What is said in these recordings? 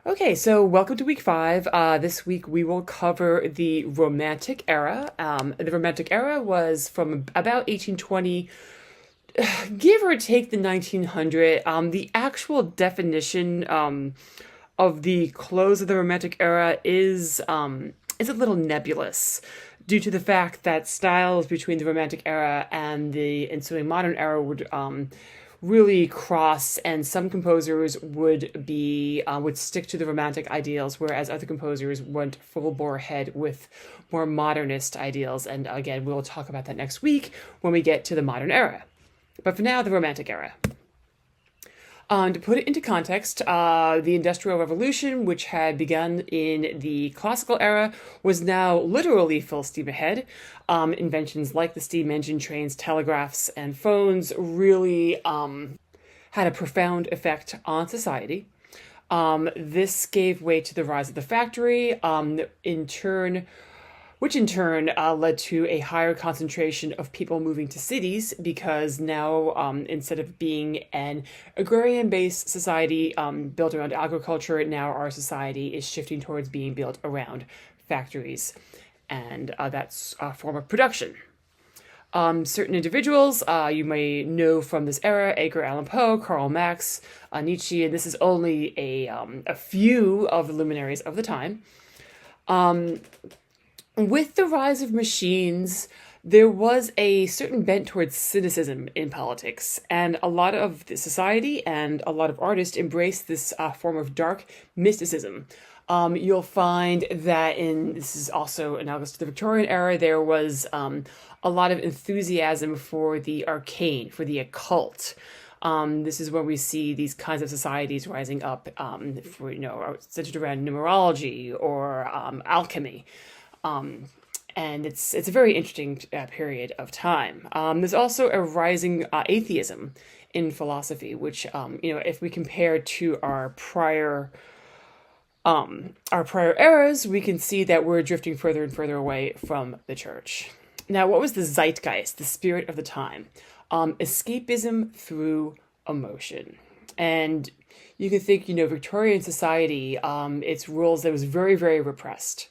Okay, so welcome to week 5. This week we will cover the Romantic era. The Romantic era was from about 1820, give or take the 1900. The actual definition of the close of the Romantic era is a little nebulous due to the fact that styles between the Romantic era and the ensuing modern era would really cross, and some composers would stick to the romantic ideals, whereas other composers went full bore ahead with more modernist ideals. And again, we'll talk about that next week when we get to the modern era. But for now, the Romantic era. To put it into context, the Industrial Revolution, which had begun in the classical era, was now literally full steam ahead. Inventions like the steam engine, trains, telegraphs, and phones really had a profound effect on society. This gave way to the rise of the factory, which in turn led to a higher concentration of people moving to cities because now, instead of being an agrarian based society built around agriculture, now our society is shifting towards being built around factories. And that's a form of production. Certain individuals you may know from this era: Edgar Allan Poe, Karl Marx, Nietzsche, and this is only a few of the luminaries of the time. With the rise of machines, there was a certain bent towards cynicism in politics, and a lot of the society and a lot of artists embraced this form of dark mysticism. You'll find that this is also analogous to the Victorian era, there was a lot of enthusiasm for the arcane, for the occult. This is where we see these kinds of societies rising up, centered around numerology or alchemy. And it's a very interesting period of time. There's also a rising atheism in philosophy, which if we compare to our prior eras, we can see that we're drifting further and further away from the church. Now, what was the zeitgeist, the spirit of the time? Escapism through emotion. And you can think, Victorian society, its rules that was very, very repressed.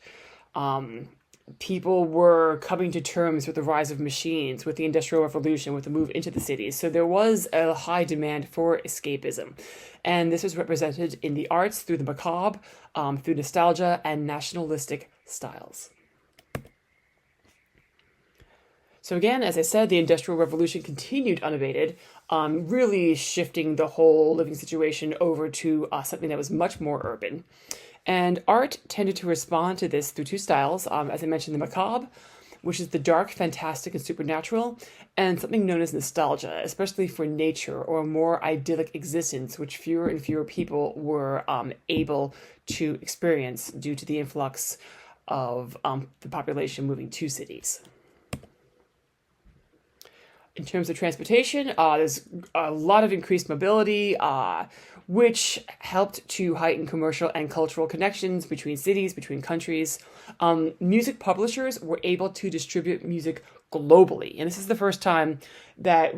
People were coming to terms with the rise of machines, with the Industrial Revolution, with the move into the cities. So there was a high demand for escapism. And this was represented in the arts through the macabre, through nostalgia and nationalistic styles. So again, as I said, the Industrial Revolution continued unabated, really shifting the whole living situation over to something that was much more urban. And art tended to respond to this through two styles, as I mentioned, the macabre, which is the dark, fantastic, and supernatural, and something known as nostalgia, especially for nature or a more idyllic existence, which fewer and fewer people were able to experience due to the influx of the population moving to cities. In terms of transportation, there's a lot of increased mobility, which helped to heighten commercial and cultural connections between cities, between countries. Music publishers were able to distribute music globally, and this is the first time that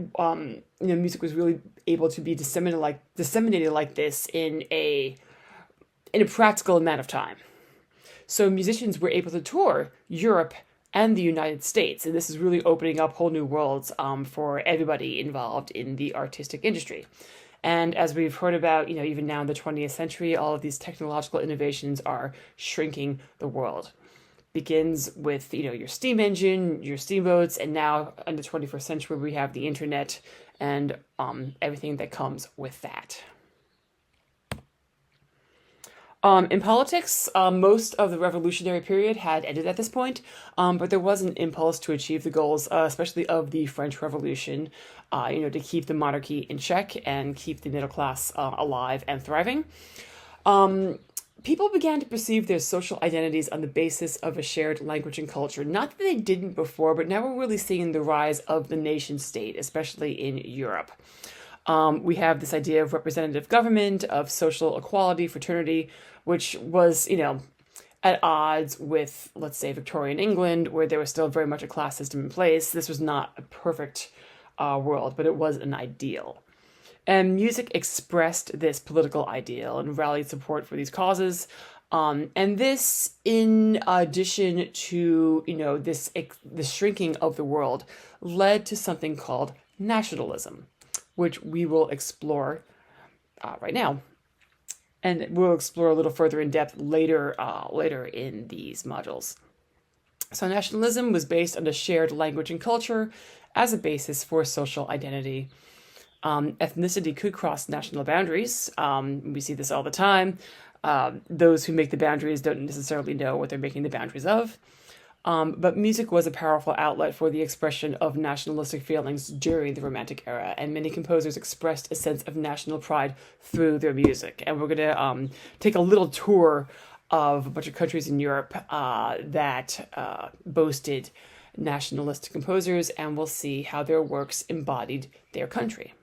music was really able to be disseminated like this in a practical amount of time. So musicians were able to tour Europe and the United States. And this is really opening up whole new worlds for everybody involved in the artistic industry. And as we've heard about, even now in the 20th century, all of these technological innovations are shrinking the world. Begins with, your steam engine, your steamboats, and now in the 21st century, we have the internet and everything that comes with that. In politics, most of the revolutionary period had ended at this point, but there was an impulse to achieve the goals, especially of the French Revolution, to keep the monarchy in check and keep the middle class alive and thriving. People began to perceive their social identities on the basis of a shared language and culture. Not that they didn't before, but now we're really seeing the rise of the nation state, especially in Europe. We have this idea of representative government, of social equality, fraternity, which was, at odds with, let's say, Victorian England, where there was still very much a class system in place. This was not a perfect world, but it was an ideal. And music expressed this political ideal and rallied support for these causes. And this, in addition to, the shrinking of the world, led to something called nationalism, which we will explore right now. And we'll explore a little further in depth later in these modules. So nationalism was based on a shared language and culture as a basis for social identity. Ethnicity could cross national boundaries. We see this all the time. Those who make the boundaries don't necessarily know what they're making the boundaries of. But music was a powerful outlet for the expression of nationalistic feelings during the Romantic era, and many composers expressed a sense of national pride through their music. And we're going to take a little tour of a bunch of countries in Europe that boasted nationalistic composers, and we'll see how their works embodied their country.